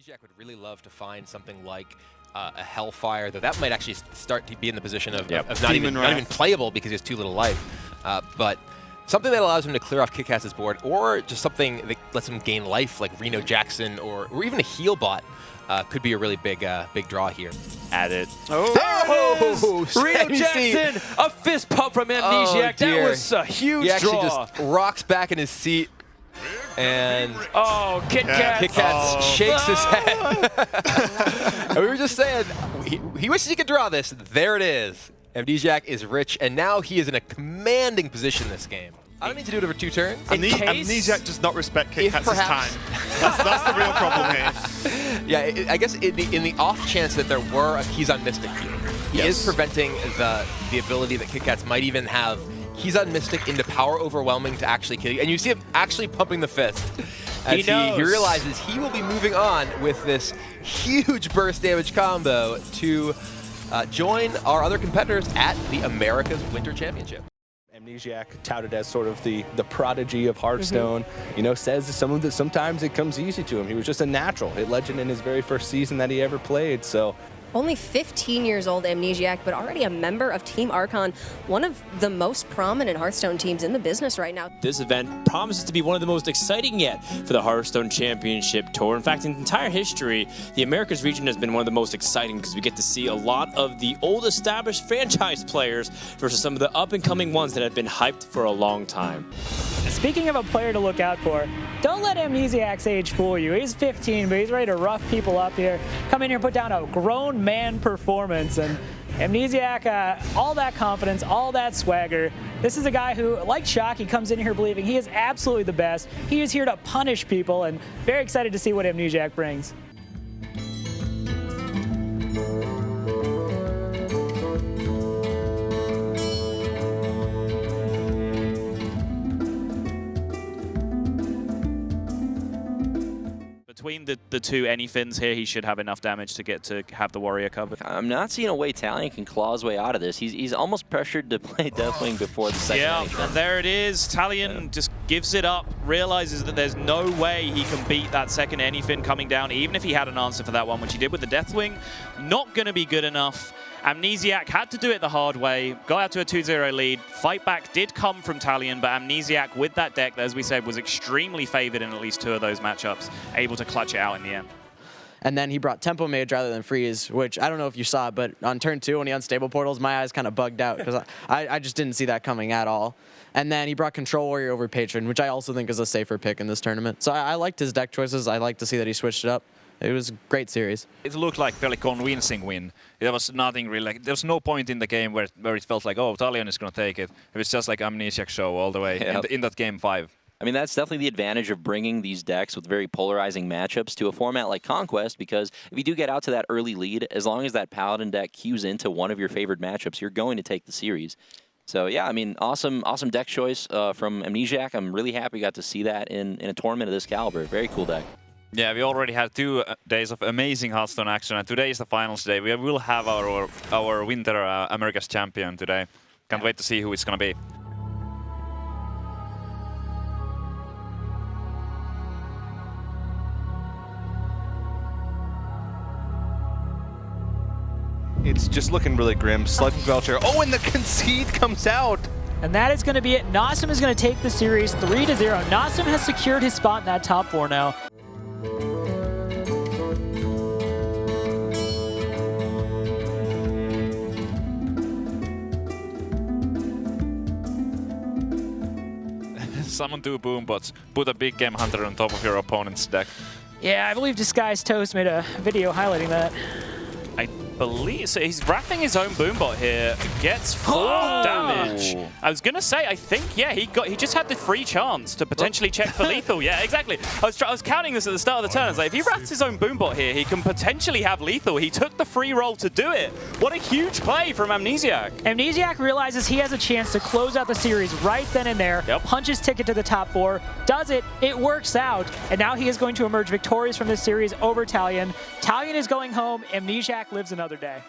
Amnesiac would really love to find something like a Hellfire, though that might actually start to be in the position of, not even playable because he has too little life. But something that allows him to clear off Kit-Katz's board, or just something that lets him gain life, like Reno Jackson, or even a heal bot, could be a really big draw here. At it. Oh, Reno Jackson! A fist pump from Amnesiac. Oh, that was a huge draw. He actually draw. just rocks back in his seat. And Kit-Kat shakes his head. And we were just saying, he wishes he could draw this. There it is. Amnesiac is rich, and now he is in a commanding position this game. I don't need to do it over 2 turns. Amnesiac does not respect Kit-Kat's time. That's the real problem here. Yeah, I guess in the off chance that there were a Keys on Mystic here, he is preventing the ability that Kit-Kats might even have Keys on Mystic into Power Overwhelming to actually kill you. And you see him actually pumping the fist as he realizes he will be moving on with this huge burst damage combo to join our other competitors at the Americas Winter Championship. Amnesiac, touted as sort of the prodigy of Hearthstone, you know, says sometimes it comes easy to him. He was just a natural hit legend in his very first season that he ever played, so. Only 15 years old, Amnesiac, but already a member of Team Archon, one of the most prominent Hearthstone teams in the business right now. This event promises to be one of the most exciting yet for the Hearthstone Championship Tour. In fact, in entire history, the Americas region has been one of the most exciting because we get to see a lot of the old established franchise players versus some of the up-and-coming ones that have been hyped for a long time. Speaking of a player to look out for, don't let Amnesiac's age fool you. He's 15, but he's ready to rough people up here. Come in here and put down a grown man performance. And Amnesiac, all that confidence, all that swagger. This is a guy who, like Shocky, comes in here believing he is absolutely the best. He is here to punish people, and very excited to see what Amnesiac brings. Between the two anythins here, he should have enough damage to get to have the warrior covered. I'm not seeing a way Talion can claw his way out of this. He's almost pressured to play Deathwing before the second anyfin. And there it is. Talion just gives it up, realizes that there's no way he can beat that second anyfin coming down, even if he had an answer for that one, which he did with the Deathwing. Not going to be good enough. Amnesiac had to do it the hard way, got out to a 2-0 lead. Fight back did come from Talion, but Amnesiac with that deck, as we said, was extremely favored in at least 2 of those matchups, able to clutch it out in the end. And then he brought Tempo Mage rather than Freeze, which I don't know if you saw, but on turn 2 when he unstable portals, my eyes kind of bugged out because I just didn't see that coming at all. And then he brought Control Warrior over Patron, which I also think is a safer pick in this tournament. So I liked his deck choices. I like to see that he switched it up. It was a great series. It looked like a fairly convincing win. There was nothing really, like, there was no point in the game where it felt like, oh, Talion is going to take it. It was just like Amnesiac show all the way in that game 5. I mean, that's definitely the advantage of bringing these decks with very polarizing matchups to a format like Conquest, because if you do get out to that early lead, as long as that Paladin deck queues into one of your favorite matchups, you're going to take the series. So yeah, I mean, awesome deck choice from Amnesiac. I'm really happy we got to see that in a tournament of this caliber. Very cool deck. Yeah, we already had 2 days of amazing Hearthstone action, and today is the finals day. We will have our Winter Americas Champion today. Can't wait to see who it's going to be. It's just looking really grim. Sludge Belcher. Oh, and the concede comes out. And that is going to be it. Nasum is going to take the series 3-0. Nasum has secured his spot in that top 4 now. Summon 2 Boombots, put a big game hunter on top of your opponent's deck. Yeah, I believe Disguised Toast made a video highlighting that. I believe so. He's wrapping his own Boombot here. Gets 4 damage. I was gonna say, I think, yeah, he just had the free chance to potentially check for lethal. Yeah, exactly. I was counting this at the start of the turn. I was like, if he wraps his own Boombot here, he can potentially have lethal. He took the free roll to do it. What a huge play from Amnesiac. Amnesiac realizes he has a chance to close out the series right then and there. Punches ticket to the top 4. Does it. It works out. And now he is going to emerge victorious from this series over Talion. Talion is going home. Amnesiac lives another day.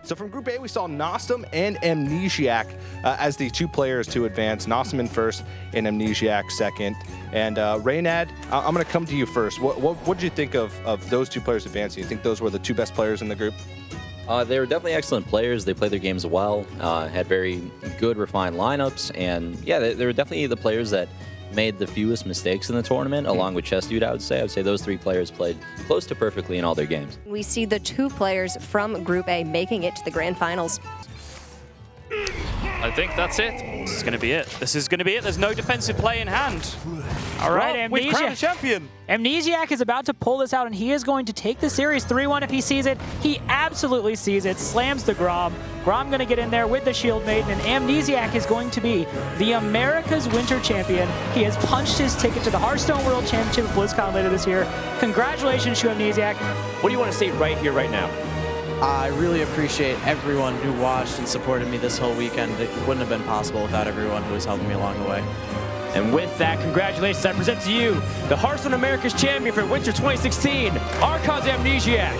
So from Group A, we saw Nostum and Amnesiac as the 2 players to advance. Nostum in first and Amnesiac second. And Reynad, I'm going to come to you first. What did you think of those 2 players advancing? You think those were the 2 best players in the group? They were definitely excellent players. They played their games well, had very good, refined lineups. And yeah, they were definitely the players that made the fewest mistakes in the tournament, along with Chess Dude, I would say. those 3 players played close to perfectly in all their games. We see the 2 players from Group A making it to the grand finals. I think that's it. This is going to be it. This is going to be it. There's no defensive play in hand. All right, we've crowned the champion. Amnesiac is about to pull this out, and he is going to take the series 3-1 if he sees it. He absolutely sees it, slams the Grom. Grom going to get in there with the Shield Maiden, and Amnesiac is going to be the America's Winter Champion. He has punched his ticket to the Hearthstone World Championship at BlizzCon later this year. Congratulations to Amnesiac. What do you want to say right here, right now? I really appreciate everyone who watched and supported me this whole weekend. It wouldn't have been possible without everyone who was helping me along the way. And with that, congratulations. I present to you the Hearthstone America's Champion for Winter 2016, Americas Amnesiac.